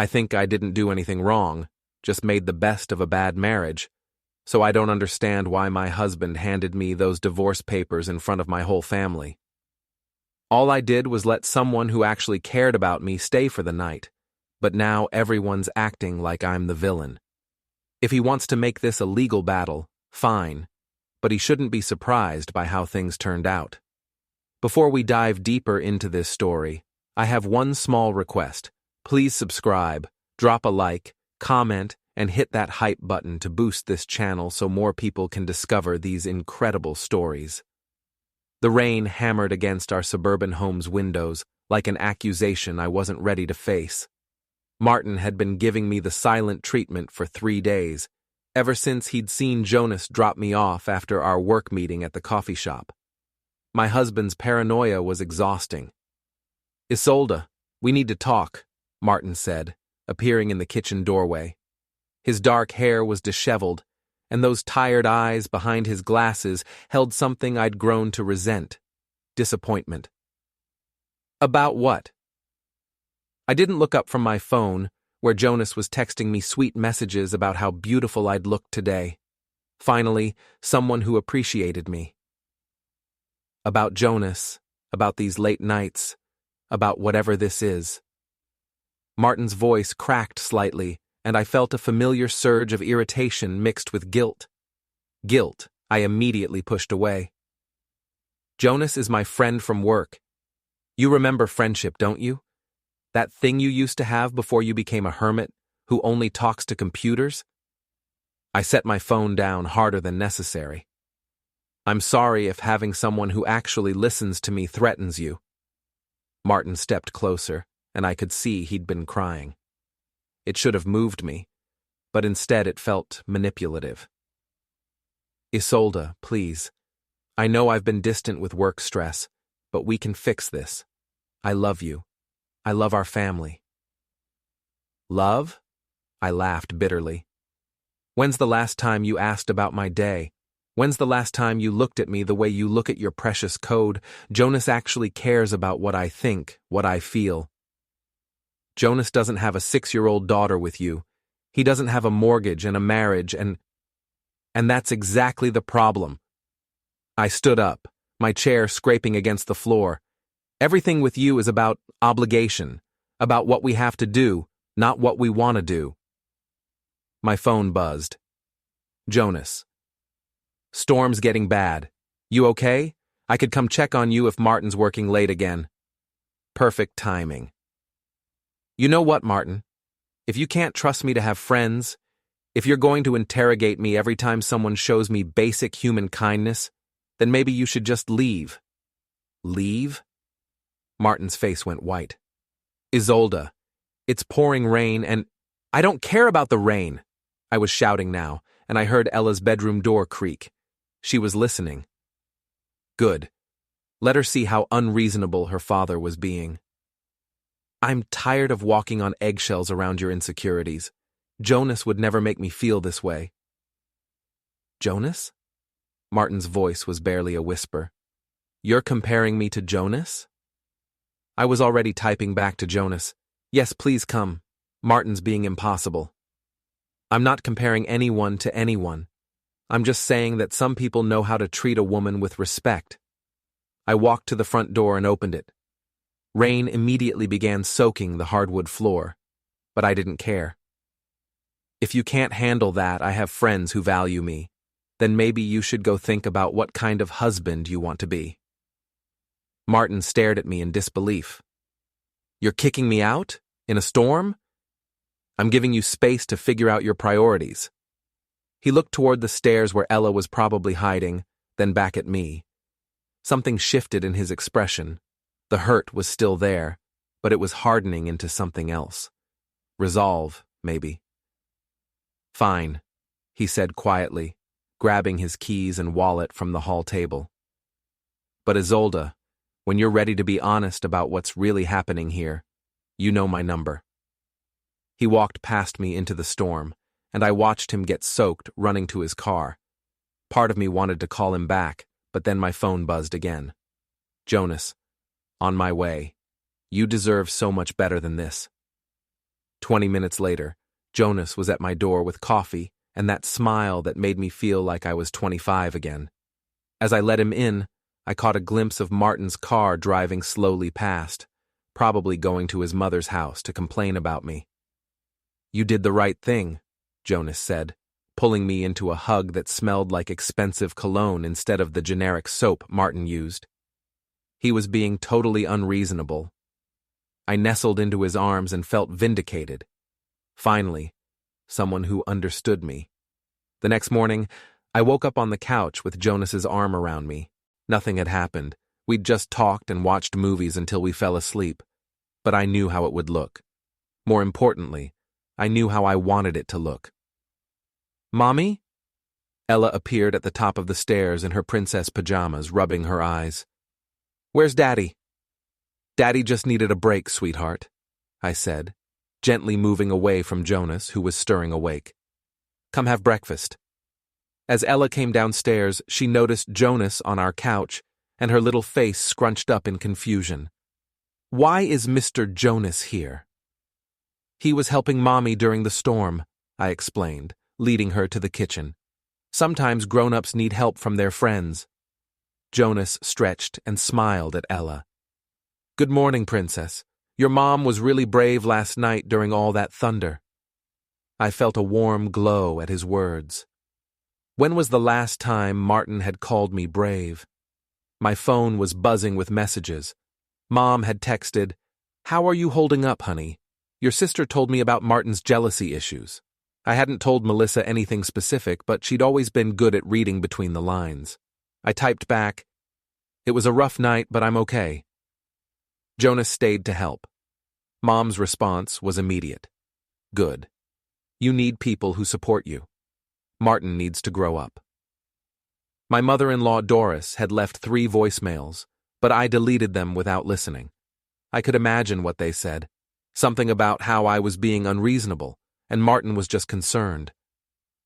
I think I didn't do anything wrong, just made the best of a bad marriage, so I don't understand why my husband handed me those divorce papers in front of my whole family. All I did was let someone who actually cared about me stay for the night, but now everyone's acting like I'm the villain. If he wants to make this a legal battle, fine, but he shouldn't be surprised by how things turned out. Before we dive deeper into this story, I have one small request. Please subscribe, drop a like, comment, and hit that hype button to boost this channel so more people can discover these incredible stories. The rain hammered against our suburban home's windows like an accusation I wasn't ready to face. Martin had been giving me the silent treatment for 3 days, ever since he'd seen Jonas drop me off after our work meeting at the coffee shop. My husband's paranoia was exhausting. "Isolda, we need to talk," Martin said, appearing in the kitchen doorway. His dark hair was disheveled, and those tired eyes behind his glasses held something I'd grown to resent: disappointment. "About what?" I didn't look up from my phone, where Jonas was texting me sweet messages about how beautiful I'd looked today. Finally, someone who appreciated me. "About Jonas, about these late nights, about whatever this is." Martin's voice cracked slightly, and I felt a familiar surge of irritation mixed with guilt. Guilt I immediately pushed away. "Jonas is my friend from work. You remember friendship, don't you? That thing you used to have before you became a hermit, who only talks to computers?" I set my phone down harder than necessary. "I'm sorry if having someone who actually listens to me threatens you." Martin stepped closer, and I could see he'd been crying. It should have moved me, but instead it felt manipulative. "Isolda, please. I know I've been distant with work stress, but we can fix this. I love you. I love our family." "Love?" I laughed bitterly. "When's the last time you asked about my day? When's the last time you looked at me the way you look at your precious code? Jonas actually cares about what I think, what I feel. Jonas doesn't have a 6-year-old daughter with you. He doesn't have a mortgage and a marriage, and that's exactly the problem." I stood up, my chair scraping against the floor. "Everything with you is about obligation, about what we have to do, not what we want to do." My phone buzzed. "Jonas. Storm's getting bad. You okay? I could come check on you if Martin's working late again." Perfect timing. "You know what, Martin? If you can't trust me to have friends, if you're going to interrogate me every time someone shows me basic human kindness, then maybe you should just leave." "Leave?" Martin's face went white. "Isolda, it's pouring rain and—" "I don't care about the rain!" I was shouting now, and I heard Ella's bedroom door creak. She was listening. Good. Let her see how unreasonable her father was being. "I'm tired of walking on eggshells around your insecurities. Jonas would never make me feel this way." "Jonas?" Martin's voice was barely a whisper. "You're comparing me to Jonas?" I was already typing back to Jonas. "Yes, please come. Martin's being impossible." "I'm not comparing anyone to anyone. I'm just saying that some people know how to treat a woman with respect." I walked to the front door and opened it. Rain immediately began soaking the hardwood floor, but I didn't care. "If you can't handle that, I have friends who value me. Then maybe you should go think about what kind of husband you want to be." Martin stared at me in disbelief. "You're kicking me out? In a storm?" "I'm giving you space to figure out your priorities." He looked toward the stairs where Ella was probably hiding, then back at me. Something shifted in his expression. The hurt was still there, but it was hardening into something else. Resolve, maybe. "Fine," he said quietly, grabbing his keys and wallet from the hall table. "But Isolda, when you're ready to be honest about what's really happening here, you know my number." He walked past me into the storm, and I watched him get soaked running to his car. Part of me wanted to call him back, but then my phone buzzed again. "Jonas, on my way. You deserve so much better than this." 20 minutes later, Jonas was at my door with coffee and that smile that made me feel like I was 25 again. As I let him in, I caught a glimpse of Martin's car driving slowly past, probably going to his mother's house to complain about me. "You did the right thing," Jonas said, pulling me into a hug that smelled like expensive cologne instead of the generic soap Martin used. He was being totally unreasonable. I nestled into his arms and felt vindicated. Finally, someone who understood me. The next morning, I woke up on the couch with Jonas's arm around me. Nothing had happened. We'd just talked and watched movies until we fell asleep. But I knew how it would look. More importantly, I knew how I wanted it to look. "Mommy?" Ella appeared at the top of the stairs in her princess pajamas, rubbing her eyes. "Where's Daddy?" "Daddy just needed a break, sweetheart," I said, gently moving away from Jonas, who was stirring awake. "Come have breakfast." As Ella came downstairs, she noticed Jonas on our couch, and her little face scrunched up in confusion. "Why is Mr. Jonas here?" "He was helping Mommy during the storm," I explained, leading her to the kitchen. "Sometimes grown-ups need help from their friends." Jonas stretched and smiled at Ella. "Good morning, Princess. Your mom was really brave last night during all that thunder." I felt a warm glow at his words. When was the last time Martin had called me brave? My phone was buzzing with messages. Mom had texted, "How are you holding up, honey? Your sister told me about Martin's jealousy issues." I hadn't told Melissa anything specific, but she'd always been good at reading between the lines. I typed back, "It was a rough night, but I'm okay." Jonas stayed to help. Mom's response was immediate. "Good. You need people who support you. Martin needs to grow up." My mother-in-law Doris had left 3 voicemails, but I deleted them without listening. I could imagine what they said. Something about how I was being unreasonable, and Martin was just concerned.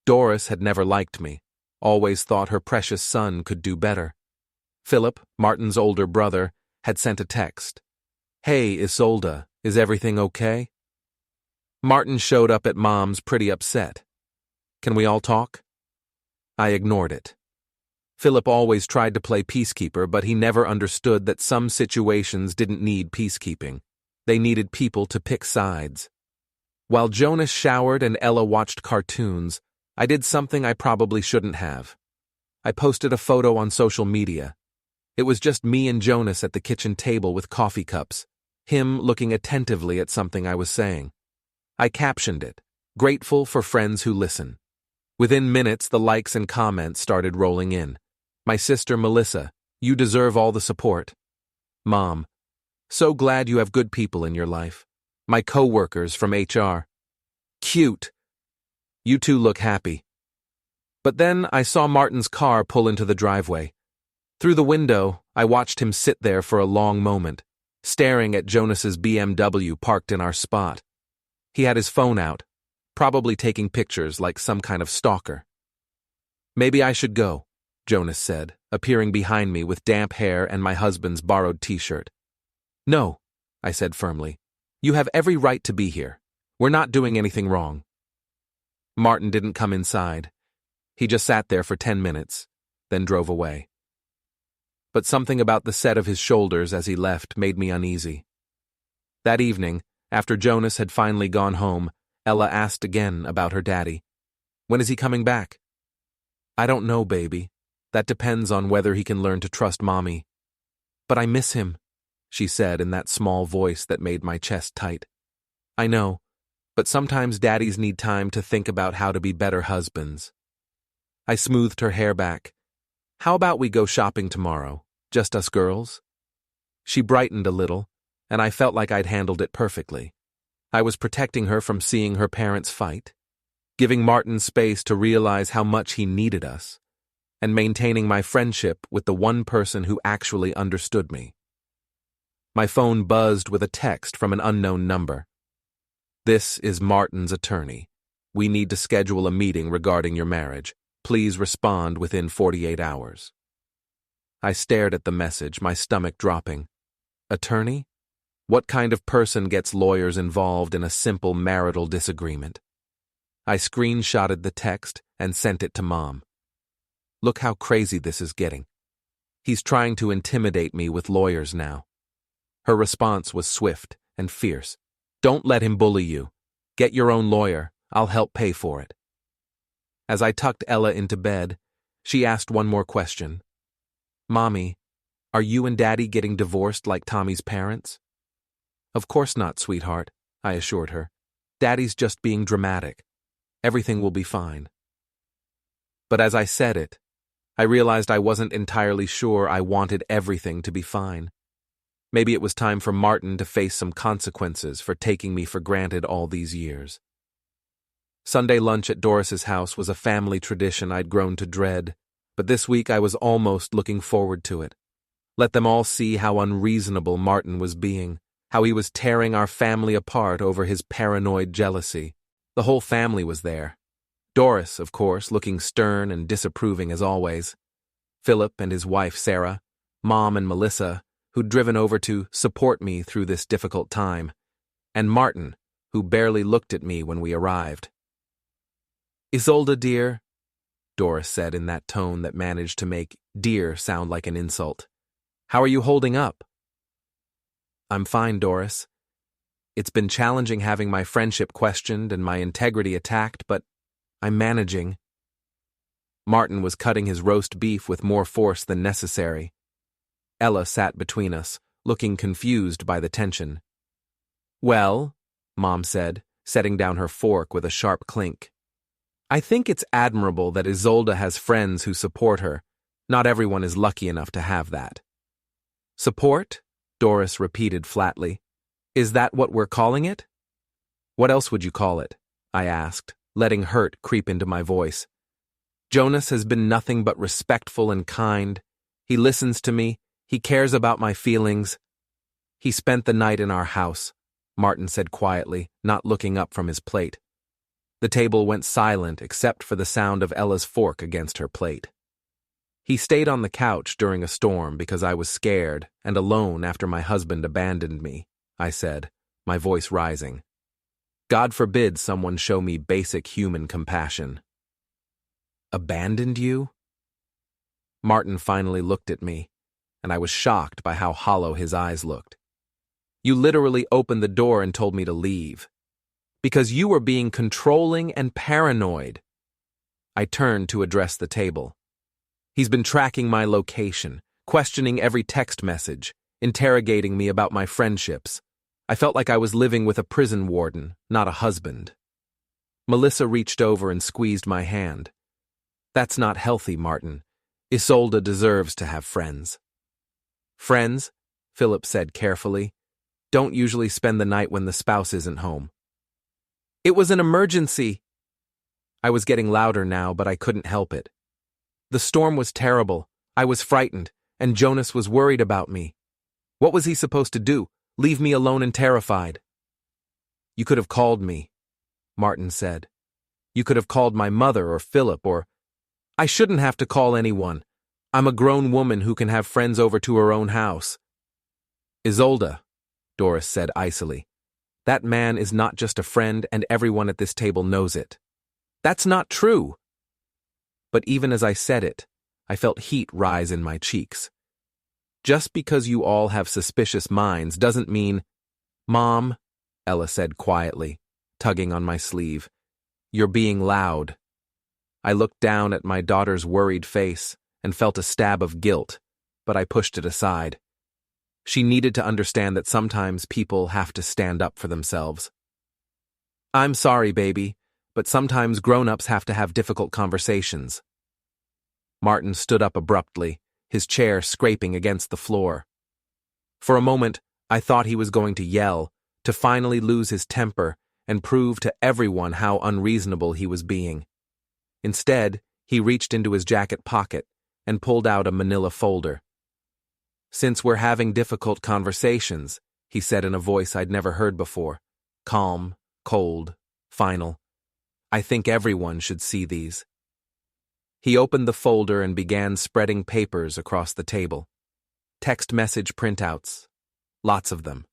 Doris had never liked me, always thought her precious son could do better. Philip, Martin's older brother, had sent a text. "Hey, Isolda, is everything okay?" Martin showed up at Mom's pretty upset. "Can we all talk?" I ignored it. Philip always tried to play peacekeeper, but he never understood that some situations didn't need peacekeeping. They needed people to pick sides. While Jonas showered and Ella watched cartoons, I did something I probably shouldn't have. I posted a photo on social media. It was just me and Jonas at the kitchen table with coffee cups, him looking attentively at something I was saying. I captioned it, "Grateful for friends who listen." Within minutes, the likes and comments started rolling in. My sister Melissa, "You deserve all the support." Mom, "So glad you have good people in your life." My co-workers from HR, "Cute. You two look happy." But then I saw Martin's car pull into the driveway. Through the window, I watched him sit there for a long moment, staring at Jonas's BMW parked in our spot. He had his phone out, probably taking pictures like some kind of stalker. "Maybe I should go," Jonas said, appearing behind me with damp hair and my husband's borrowed t-shirt. "No," I said firmly. "You have every right to be here. We're not doing anything wrong." Martin didn't come inside. He just sat there for 10 minutes, then drove away. But something about the set of his shoulders as he left made me uneasy. That evening, after Jonas had finally gone home, Ella asked again about her daddy. "When is he coming back?" "I don't know, baby. That depends on whether he can learn to trust Mommy." "But I miss him," she said in that small voice that made my chest tight. "I know, but sometimes daddies need time to think about how to be better husbands." I smoothed her hair back. "How about we go shopping tomorrow, just us girls?" She brightened a little, and I felt like I'd handled it perfectly. I was protecting her from seeing her parents fight, giving Martin space to realize how much he needed us, and maintaining my friendship with the one person who actually understood me. My phone buzzed with a text from an unknown number. "This is Martin's attorney. We need to schedule a meeting regarding your marriage. Please respond within 48 hours. I stared at the message, my stomach dropping. Attorney? What kind of person gets lawyers involved in a simple marital disagreement? I screenshotted the text and sent it to Mom. Look how crazy this is getting. He's trying to intimidate me with lawyers now. Her response was swift and fierce. Don't let him bully you. Get your own lawyer. I'll help pay for it. As I tucked Ella into bed, she asked one more question. Mommy, are you and Daddy getting divorced like Tommy's parents? Of course not, sweetheart, I assured her. Daddy's just being dramatic. Everything will be fine. But as I said it, I realized I wasn't entirely sure I wanted everything to be fine. Maybe it was time for Martin to face some consequences for taking me for granted all these years. Sunday lunch at Doris's house was a family tradition I'd grown to dread, but this week I was almost looking forward to it. Let them all see how unreasonable Martin was being, how he was tearing our family apart over his paranoid jealousy. The whole family was there. Doris, of course, looking stern and disapproving as always. Philip and his wife Sarah, Mom and Melissa, who'd driven over to support me through this difficult time, and Martin, who barely looked at me when we arrived. Isolda, dear, Doris said in that tone that managed to make dear sound like an insult. How are you holding up? I'm fine, Doris. It's been challenging having my friendship questioned and my integrity attacked, but I'm managing. Martin was cutting his roast beef with more force than necessary. Ella sat between us, looking confused by the tension. Well, Mom said, setting down her fork with a sharp clink. I think it's admirable that Isolda has friends who support her. Not everyone is lucky enough to have that. Support? Doris repeated flatly. Is that what we're calling it? What else would you call it? I asked, letting hurt creep into my voice. Jonas has been nothing but respectful and kind. He listens to me. He cares about my feelings. He spent the night in our house, Martin said quietly, not looking up from his plate. The table went silent except for the sound of Ella's fork against her plate. He stayed on the couch during a storm because I was scared and alone after my husband abandoned me, I said, my voice rising. God forbid someone show me basic human compassion. Abandoned you? Martin finally looked at me, and I was shocked by how hollow his eyes looked. You literally opened the door and told me to leave. Because you were being controlling and paranoid. I turned to address the table. He's been tracking my location, questioning every text message, interrogating me about my friendships. I felt like I was living with a prison warden, not a husband. Melissa reached over and squeezed my hand. That's not healthy, Martin. Isolda deserves to have friends. Friends, Philip said carefully, don't usually spend the night when the spouse isn't home. It was an emergency. I was getting louder now, but I couldn't help it. The storm was terrible. I was frightened, and Jonas was worried about me. What was he supposed to do? Leave me alone and terrified? You could have called me, Martin said. You could have called my mother or Philip or... I shouldn't have to call anyone. I'm a grown woman who can have friends over to her own house. Isolda, Doris said icily. That man is not just a friend and everyone at this table knows it. That's not true. But even as I said it, I felt heat rise in my cheeks. Just because you all have suspicious minds doesn't mean... Mom, Ella said quietly, tugging on my sleeve, you're being loud. I looked down at my daughter's worried face and felt a stab of guilt, but I pushed it aside. She needed to understand that sometimes people have to stand up for themselves. I'm sorry, baby, but sometimes grown-ups have to have difficult conversations. Martin stood up abruptly, his chair scraping against the floor. For a moment, I thought he was going to yell, to finally lose his temper and prove to everyone how unreasonable he was being. Instead, he reached into his jacket pocket and pulled out a manila folder. Since we're having difficult conversations, he said in a voice I'd never heard before, calm, cold, final, I think everyone should see these. He opened the folder and began spreading papers across the table. Text message printouts. Lots of them.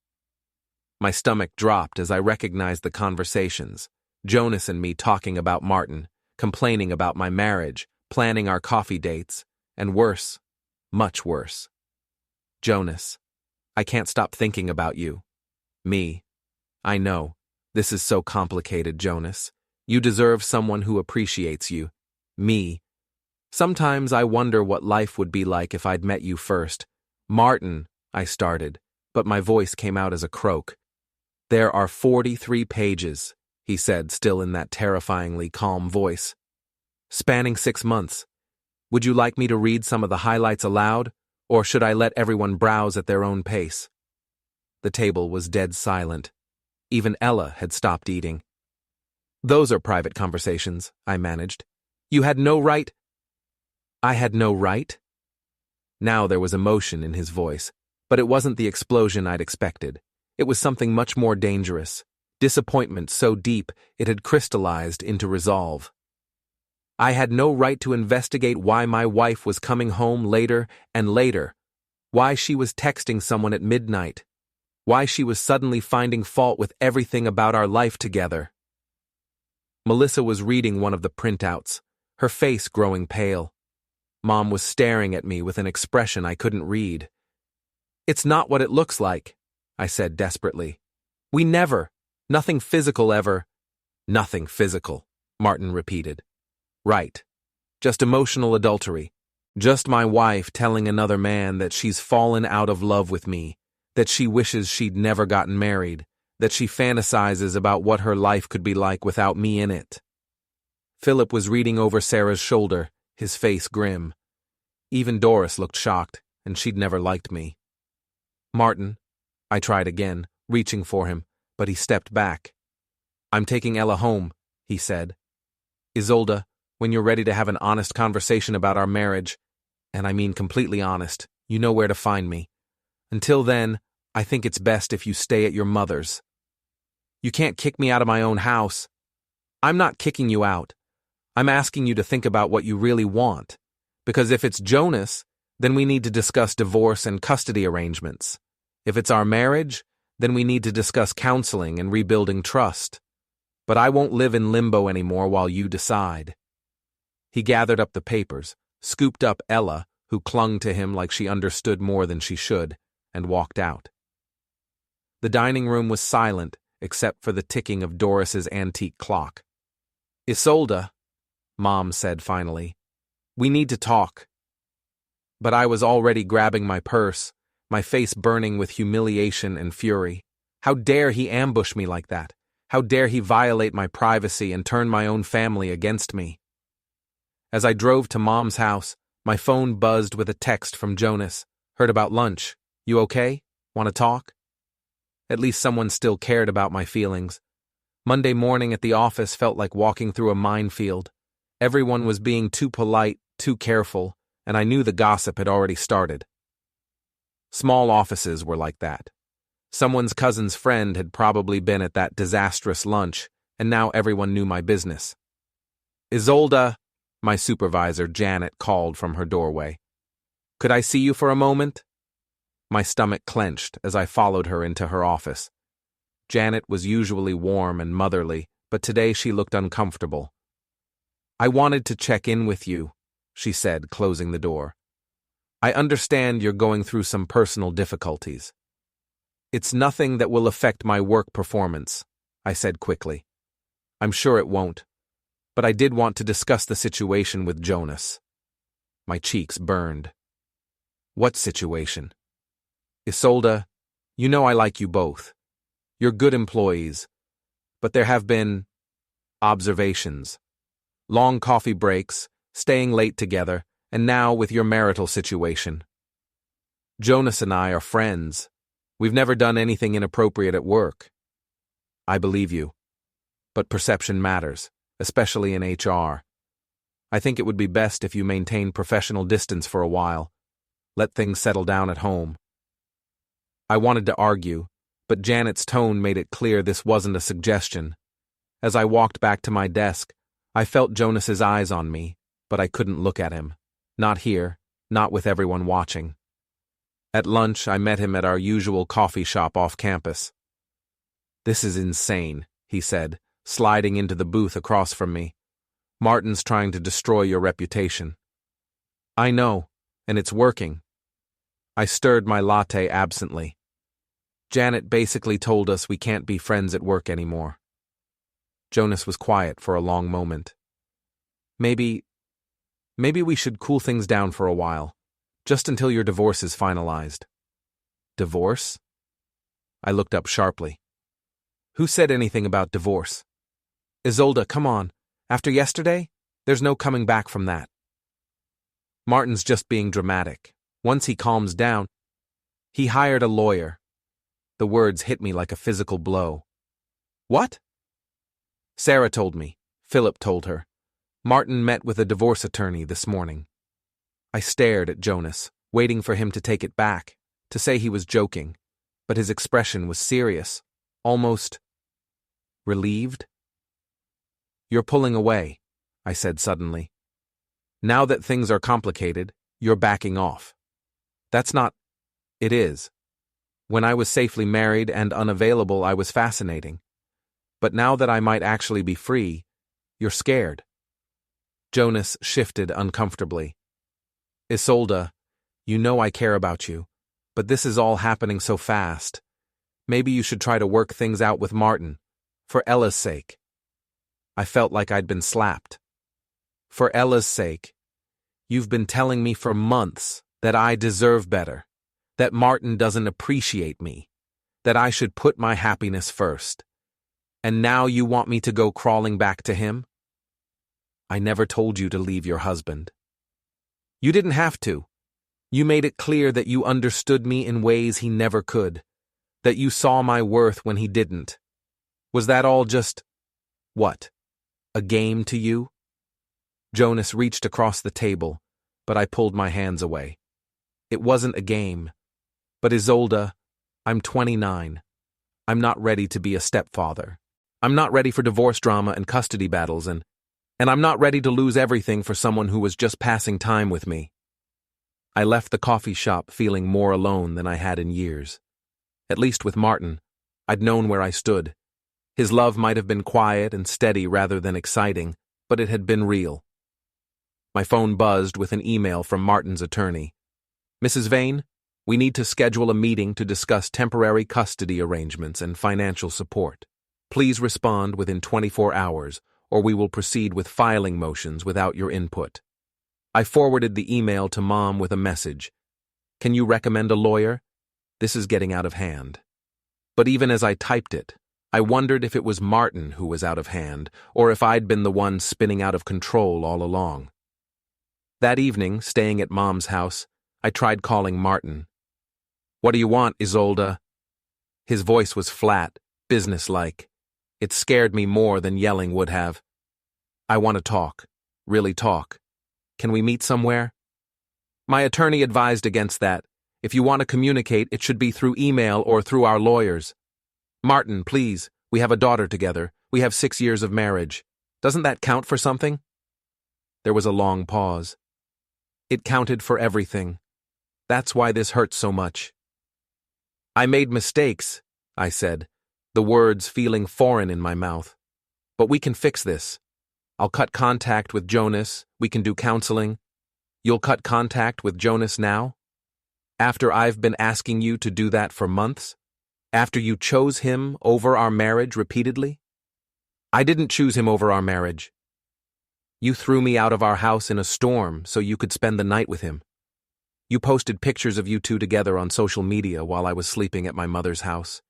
My stomach dropped as I recognized the conversations. Jonas and me talking about Martin, complaining about my marriage, planning our coffee dates, and worse, much worse. Jonas, I can't stop thinking about you. Me. I know. This is so complicated, Jonas. You deserve someone who appreciates you. Me. Sometimes I wonder what life would be like if I'd met you first. Martin, I started, but my voice came out as a croak. There are 43 pages, he said, still in that terrifyingly calm voice. Spanning 6 months. Would you like me to read some of the highlights aloud, or should I let everyone browse at their own pace? The table was dead silent. Even Ella had stopped eating. Those are private conversations, I managed. You had no right. I had no right? Now there was emotion in his voice, but it wasn't the explosion I'd expected. It was something much more dangerous. Disappointment so deep it had crystallized into resolve. I had no right to investigate why my wife was coming home later and later, why she was texting someone at midnight, why she was suddenly finding fault with everything about our life together. Melissa was reading one of the printouts, her face growing pale. Mom was staring at me with an expression I couldn't read. It's not what it looks like, I said desperately. We never, nothing physical ever. Nothing physical, Martin repeated. Right. Just emotional adultery. Just my wife telling another man that she's fallen out of love with me, that she wishes she'd never gotten married, that she fantasizes about what her life could be like without me in it. Philip was reading over Sarah's shoulder, his face grim. Even Doris looked shocked, and she'd never liked me. Martin, I tried again, reaching for him, but he stepped back. I'm taking Ella home, he said. Isolda, when you're ready to have an honest conversation about our marriage, and I mean completely honest, you know where to find me. Until then, I think it's best if you stay at your mother's. You can't kick me out of my own house. I'm not kicking you out. I'm asking you to think about what you really want. Because if it's Jonas, then we need to discuss divorce and custody arrangements. If it's our marriage, then we need to discuss counseling and rebuilding trust. But I won't live in limbo anymore while you decide. He gathered up the papers, scooped up Ella, who clung to him like she understood more than she should, and walked out. The dining room was silent, except for the ticking of Doris's antique clock. Isolda, Mom said finally, we need to talk. But I was already grabbing my purse, my face burning with humiliation and fury. How dare he ambush me like that? How dare he violate my privacy and turn my own family against me? As I drove to Mom's house, my phone buzzed with a text from Jonas. Heard about lunch. You okay? Want to talk? At least someone still cared about my feelings. Monday morning at the office felt like walking through a minefield. Everyone was being too polite, too careful, and I knew the gossip had already started. Small offices were like that. Someone's cousin's friend had probably been at that disastrous lunch, and now everyone knew my business. Isolda, my supervisor, Janet, called from her doorway. Could I see you for a moment? My stomach clenched as I followed her into her office. Janet was usually warm and motherly, but today she looked uncomfortable. I wanted to check in with you, she said, closing the door. I understand you're going through some personal difficulties. It's nothing that will affect my work performance, I said quickly. I'm sure it won't, but I did want to discuss the situation with Jonas. My cheeks burned. What situation? Isolda, you know I like you both. You're good employees, but there have been observations. Long coffee breaks, staying late together, and now with your marital situation. Jonas and I are friends. We've never done anything inappropriate at work. I believe you. But perception matters, especially in HR. I think it would be best if you maintain professional distance for a while. Let things settle down at home. I wanted to argue, but Janet's tone made it clear this wasn't a suggestion. As I walked back to my desk, I felt Jonas's eyes on me, but I couldn't look at him. Not here, not with everyone watching. At lunch, I met him at our usual coffee shop off campus. "This is insane," he said, sliding into the booth across from me. "Martin's trying to destroy your reputation." "I know, and it's working." I stirred my latte absently. "Janet basically told us we can't be friends at work anymore." Jonas was quiet for a long moment. Maybe we should cool things down for a while, just until your divorce is finalized." "Divorce?" I looked up sharply. "Who said anything about divorce?" "Isolda, come on. After yesterday, there's no coming back from that." "Martin's just being dramatic. Once he calms down—" "He hired a lawyer." The words hit me like a physical blow. "What?" "Sarah told me. Philip told her. Martin met with a divorce attorney this morning." I stared at Jonas, waiting for him to take it back, to say he was joking, but his expression was serious, almost relieved. "You're pulling away," I said suddenly. "Now that things are complicated, you're backing off." "That's not—" "It is. When I was safely married and unavailable, I was fascinating. But now that I might actually be free, you're scared." Jonas shifted uncomfortably. "Isolda, you know I care about you, but this is all happening so fast. Maybe you should try to work things out with Martin, for Ella's sake." I felt like I'd been slapped. "For Ella's sake. You've been telling me for months that I deserve better, that Martin doesn't appreciate me, that I should put my happiness first. And now you want me to go crawling back to him?" "I never told you to leave your husband." "You didn't have to. You made it clear that you understood me in ways he never could, that you saw my worth when he didn't. Was that all just— what? A game to you?" Jonas reached across the table, but I pulled my hands away. "It wasn't a game. But Isolda, I'm 29. I'm not ready to be a stepfather. I'm not ready for divorce drama and custody battles, and I'm not ready to lose everything for someone who was just passing time with me." I left the coffee shop feeling more alone than I had in years. At least with Martin, I'd known where I stood. His love might have been quiet and steady rather than exciting, but it had been real. My phone buzzed with an email from Martin's attorney. "Mrs. Vane, we need to schedule a meeting to discuss temporary custody arrangements and financial support. Please respond within 24 hours, or we will proceed with filing motions without your input." I forwarded the email to Mom with a message. "Can you recommend a lawyer? This is getting out of hand." But even as I typed it, I wondered if it was Martin who was out of hand, or if I'd been the one spinning out of control all along. That evening, staying at Mom's house, I tried calling Martin. "What do you want, Isolda?" His voice was flat, businesslike. It scared me more than yelling would have. "I want to talk. Really talk. Can we meet somewhere?" "My attorney advised against that. If you want to communicate, it should be through email or through our lawyers." "Martin, please. We have a daughter together. We have 6 years of marriage. Doesn't that count for something?" There was a long pause. "It counted for everything. That's why this hurts so much." "I made mistakes," I said, the words feeling foreign in my mouth. "But we can fix this. I'll cut contact with Jonas. We can do counseling. You'll cut contact with Jonas now? After I've been asking you to do that for months? After you chose him over our marriage repeatedly?" "I didn't choose him over our marriage. You threw me out of our house in a storm so you could spend the night with him. You posted pictures of you two together on social media while I was sleeping at my mother's house.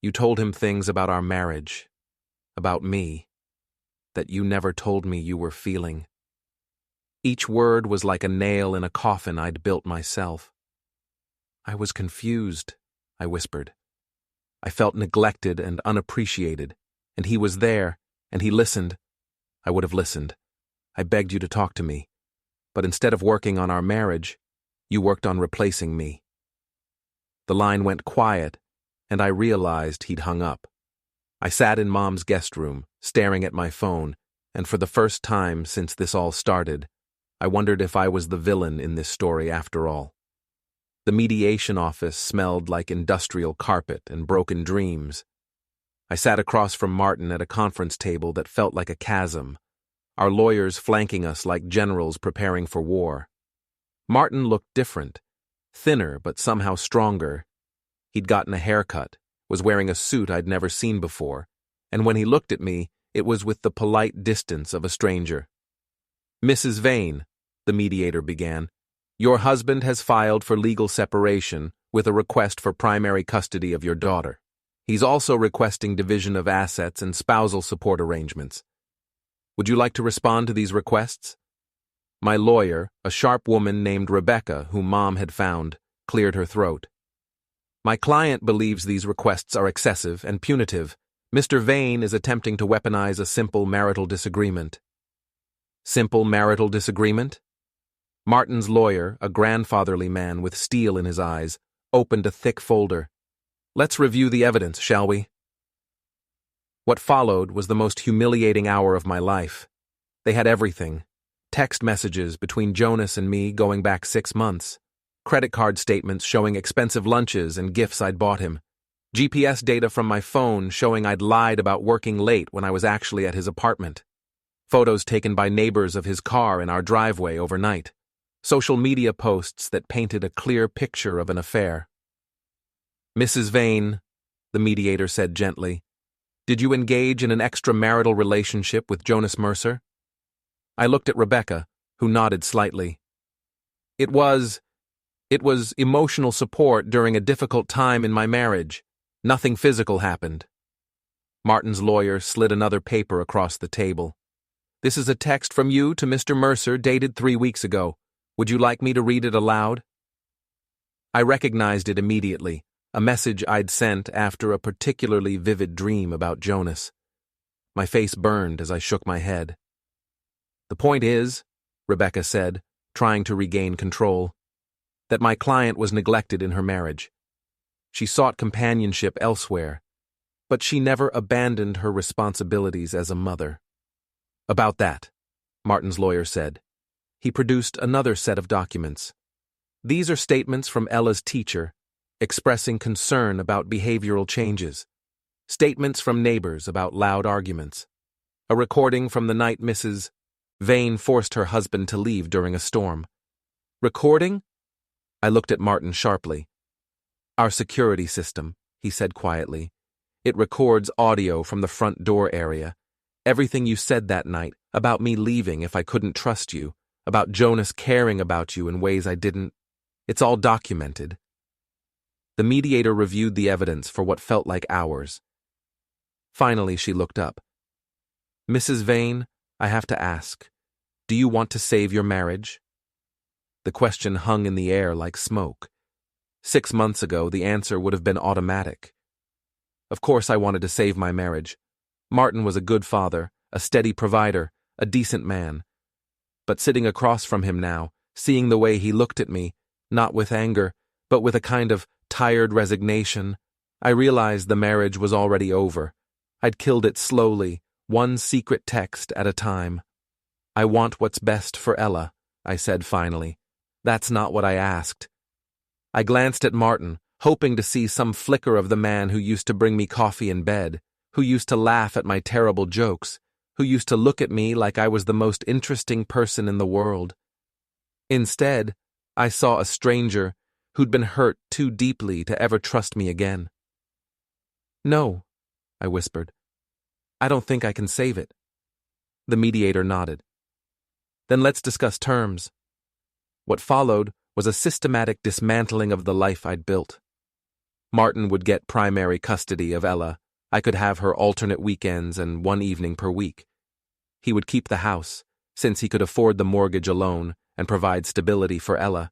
You told him things about our marriage, about me, that you never told me you were feeling." Each word was like a nail in a coffin I'd built myself. "I was confused," I whispered. "I felt neglected and unappreciated, and he was there, and he listened. I would have listened. I begged you to talk to me. But instead of working on our marriage, you worked on replacing me." The line went quiet, and I realized he'd hung up. I sat in Mom's guest room, staring at my phone, and for the first time since this all started, I wondered if I was the villain in this story after all. The mediation office smelled like industrial carpet and broken dreams. I sat across from Martin at a conference table that felt like a chasm, our lawyers flanking us like generals preparing for war. Martin looked different, thinner but somehow stronger. He'd gotten a haircut, was wearing a suit I'd never seen before, and when he looked at me, it was with the polite distance of a stranger. "Mrs. Vane," the mediator began, "your husband has filed for legal separation with a request for primary custody of your daughter. He's also requesting division of assets and spousal support arrangements. Would you like to respond to these requests?" My lawyer, a sharp woman named Rebecca, whom Mom had found, cleared her throat. "My client believes these requests are excessive and punitive. Mr. Vane is attempting to weaponize a simple marital disagreement." Simple marital disagreement? Martin's lawyer, a grandfatherly man with steel in his eyes, opened a thick folder. "Let's review the evidence, shall we?" What followed was the most humiliating hour of my life. They had everything. Text messages between Jonas and me going back 6 months. Credit card statements showing expensive lunches and gifts I'd bought him. GPS data from my phone showing I'd lied about working late when I was actually at his apartment. Photos taken by neighbors of his car in our driveway overnight. Social media posts that painted a clear picture of an affair. "Mrs. Vane," the mediator said gently, "did you engage in an extramarital relationship with Jonas Mercer?" I looked at Rebecca, who nodded slightly. It was emotional support during a difficult time in my marriage. Nothing physical happened." Martin's lawyer slid another paper across the table. "This is a text from you to Mr. Mercer dated 3 weeks ago. Would you like me to read it aloud?" I recognized it immediately, a message I'd sent after a particularly vivid dream about Jonas. My face burned as I shook my head. "The point is," Rebecca said, trying to regain control, "that my client was neglected in her marriage. She sought companionship elsewhere, but she never abandoned her responsibilities as a mother." "About that," Martin's lawyer said. He produced another set of documents. "These are statements from Ella's teacher, expressing concern about behavioral changes. Statements from neighbors about loud arguments. A recording from the night Mrs. Vane forced her husband to leave during a storm." "Recording?" I looked at Martin sharply. "Our security system," he said quietly. "It records audio from the front door area. Everything you said that night, about me leaving if I couldn't trust you, about Jonas caring about you in ways I didn't. It's all documented." The mediator reviewed the evidence for what felt like hours. Finally, she looked up. "Mrs. Vane, I have to ask, do you want to save your marriage?" The question hung in the air like smoke. 6 months ago, the answer would have been automatic. Of course I wanted to save my marriage. Martin was a good father, a steady provider, a decent man. But sitting across from him now, seeing the way he looked at me, not with anger, but with a kind of tired resignation, I realized the marriage was already over. I'd killed it slowly, one secret text at a time. "I want what's best for Ella," I said finally. "That's not what I asked." I glanced at Martin, hoping to see some flicker of the man who used to bring me coffee in bed, who used to laugh at my terrible jokes, who used to look at me like I was the most interesting person in the world. Instead, I saw a stranger who'd been hurt too deeply to ever trust me again. "No," I whispered. "I don't think I can save it." The mediator nodded. "Then let's discuss terms." What followed was a systematic dismantling of the life I'd built. Martin would get primary custody of Ella. I could have her alternate weekends and 1 evening per week. He would keep the house, since he could afford the mortgage alone and provide stability for Ella.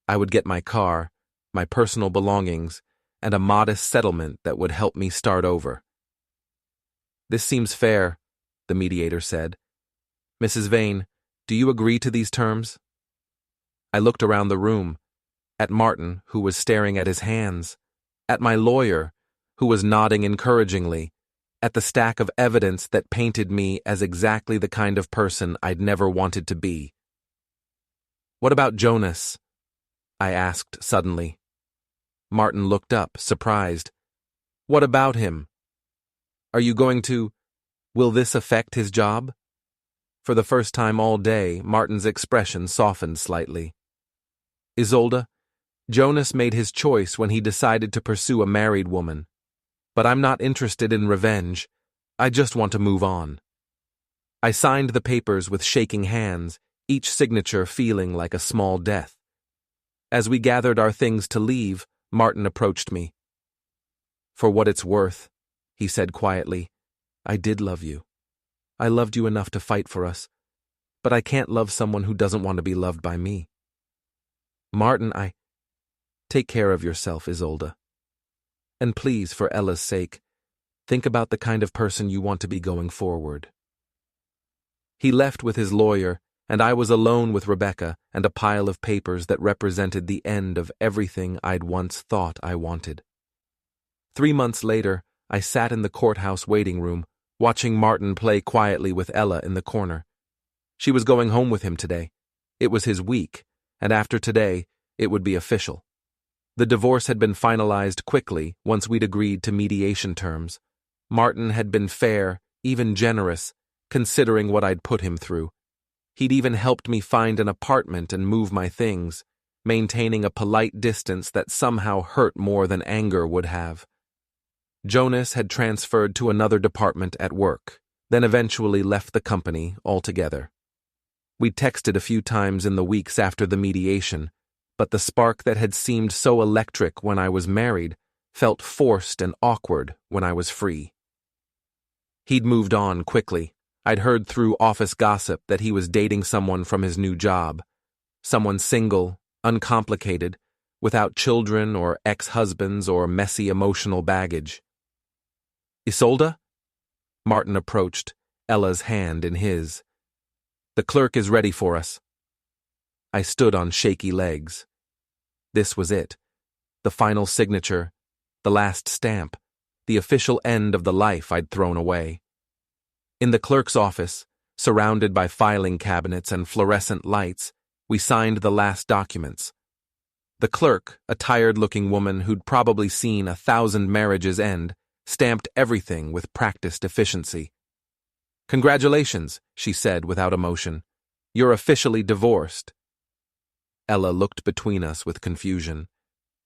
I would get my car, my personal belongings, and a modest settlement that would help me start over. "This seems fair," the mediator said. "Mrs. Vane, do you agree to these terms?" I looked around the room, at Martin, who was staring at his hands, at my lawyer, who was nodding encouragingly, at the stack of evidence that painted me as exactly the kind of person I'd never wanted to be. "What about Jonas?" I asked suddenly. Martin looked up, surprised. "What about him?" Are you going to... Will this affect his job? For the first time all day, Martin's expression softened slightly. Isolda, Jonas made his choice when he decided to pursue a married woman. But I'm not interested in revenge. I just want to move on. I signed the papers with shaking hands, each signature feeling like a small death. As we gathered our things to leave, Martin approached me. For what it's worth, he said quietly, I did love you. I loved you enough to fight for us, but I can't love someone who doesn't want to be loved by me. Martin, Take care of yourself, Isolda. And please, for Ella's sake, think about the kind of person you want to be going forward. He left with his lawyer, and I was alone with Rebecca and a pile of papers that represented the end of everything I'd once thought I wanted. 3 months later, I sat in the courthouse waiting room, watching Martin play quietly with Ella in the corner. She was going home with him today. It was his week, and after today, it would be official. The divorce had been finalized quickly once we'd agreed to mediation terms. Martin had been fair, even generous, considering what I'd put him through. He'd even helped me find an apartment and move my things, maintaining a polite distance that somehow hurt more than anger would have. Jonas had transferred to another department at work, then eventually left the company altogether. We'd texted a few times in the weeks after the mediation, but the spark that had seemed so electric when I was married felt forced and awkward when I was free. He'd moved on quickly. I'd heard through office gossip that he was dating someone from his new job, someone single, uncomplicated, without children or ex-husbands or messy emotional baggage. Isolda? Martin approached, Ella's hand in his. The clerk is ready for us. I stood on shaky legs. This was it. The final signature, the last stamp, the official end of the life I'd thrown away. In the clerk's office, surrounded by filing cabinets and fluorescent lights, we signed the last documents. The clerk, a tired-looking woman who'd probably seen 1,000 marriages end, stamped everything with practiced efficiency. Congratulations, she said without emotion. You're officially divorced. Ella looked between us with confusion.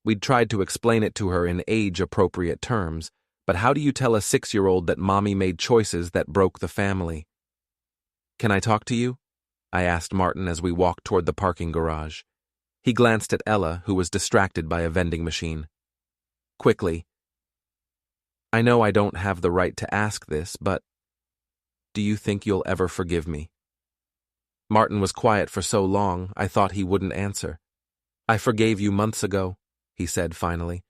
We'd tried to explain it to her in age-appropriate terms, but how do you tell a 6-year-old that Mommy made choices that broke the family? Can I talk to you? I asked Martin as we walked toward the parking garage. He glanced at Ella, who was distracted by a vending machine. Quickly, I know I don't have the right to ask this, but do you think you'll ever forgive me? Martin was quiet for so long, I thought he wouldn't answer. I forgave you months ago, he said finally.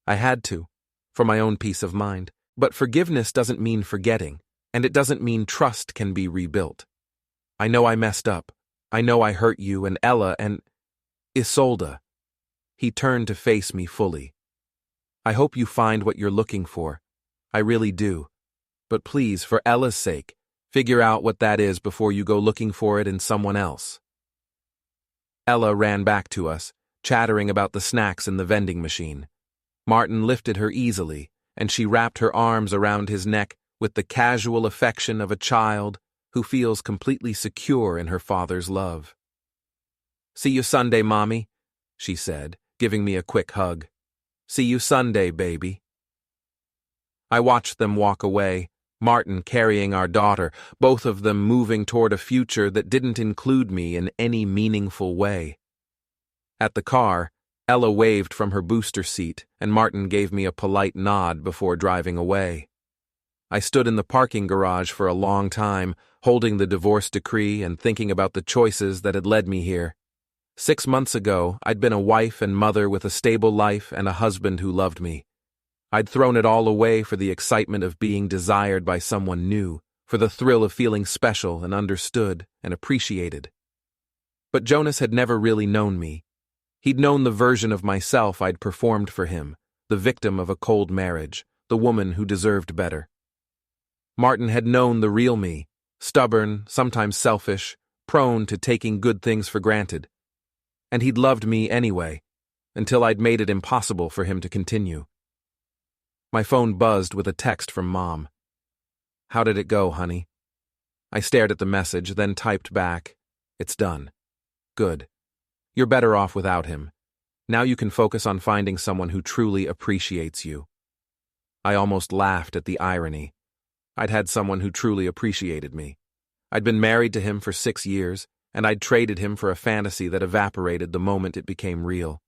I had to, for my own peace of mind. But forgiveness doesn't mean forgetting, and it doesn't mean trust can be rebuilt. I know I messed up. I know I hurt you and Ella and Isolda. He turned to face me fully. I hope you find what you're looking for. I really do. But please, for Ella's sake, figure out what that is before you go looking for it in someone else. Ella ran back to us, chattering about the snacks in the vending machine. Martin lifted her easily, and she wrapped her arms around his neck with the casual affection of a child who feels completely secure in her father's love. See you Sunday, Mommy, she said, giving me a quick hug. See you Sunday, baby. I watched them walk away, Martin carrying our daughter, both of them moving toward a future that didn't include me in any meaningful way. At the car, Ella waved from her booster seat, and Martin gave me a polite nod before driving away. I stood in the parking garage for a long time, holding the divorce decree and thinking about the choices that had led me here. 6 months ago, I'd been a wife and mother with a stable life and a husband who loved me. I'd thrown it all away for the excitement of being desired by someone new, for the thrill of feeling special and understood and appreciated. But Jonas had never really known me. He'd known the version of myself I'd performed for him, the victim of a cold marriage, the woman who deserved better. Martin had known the real me, stubborn, sometimes selfish, prone to taking good things for granted. And he'd loved me anyway, until I'd made it impossible for him to continue. My phone buzzed with a text from Mom. How did it go, honey? I stared at the message, then typed back, "It's done." Good. You're better off without him. Now you can focus on finding someone who truly appreciates you. I almost laughed at the irony. I'd had someone who truly appreciated me. I'd been married to him for 6 years, and I'd traded him for a fantasy that evaporated the moment it became real.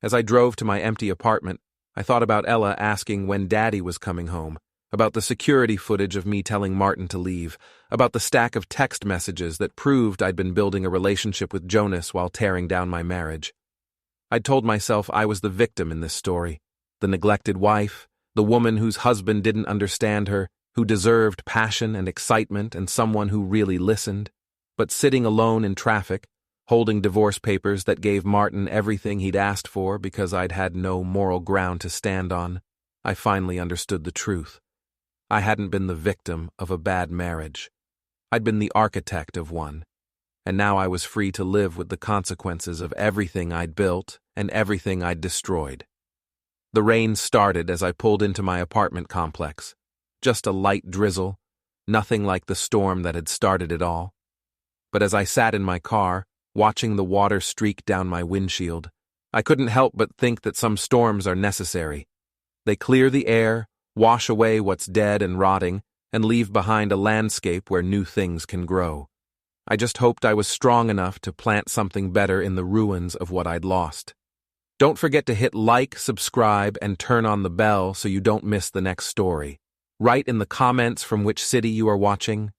As I drove to my empty apartment, I thought about Ella asking when Daddy was coming home, about the security footage of me telling Martin to leave, about the stack of text messages that proved I'd been building a relationship with Jonas while tearing down my marriage. I'd told myself I was the victim in this story, the neglected wife, the woman whose husband didn't understand her, who deserved passion and excitement and someone who really listened. But sitting alone in traffic, holding divorce papers that gave Martin everything he'd asked for because I'd had no moral ground to stand on, I finally understood the truth. I hadn't been the victim of a bad marriage. I'd been the architect of one, and now I was free to live with the consequences of everything I'd built and everything I'd destroyed. The rain started as I pulled into my apartment complex. Just a light drizzle, nothing like the storm that had started it all. But as I sat in my car, watching the water streak down my windshield, I couldn't help but think that some storms are necessary. They clear the air, wash away what's dead and rotting, and leave behind a landscape where new things can grow. I just hoped I was strong enough to plant something better in the ruins of what I'd lost. Don't forget to hit like, subscribe, and turn on the bell so you don't miss the next story. Write in the comments from which city you are watching.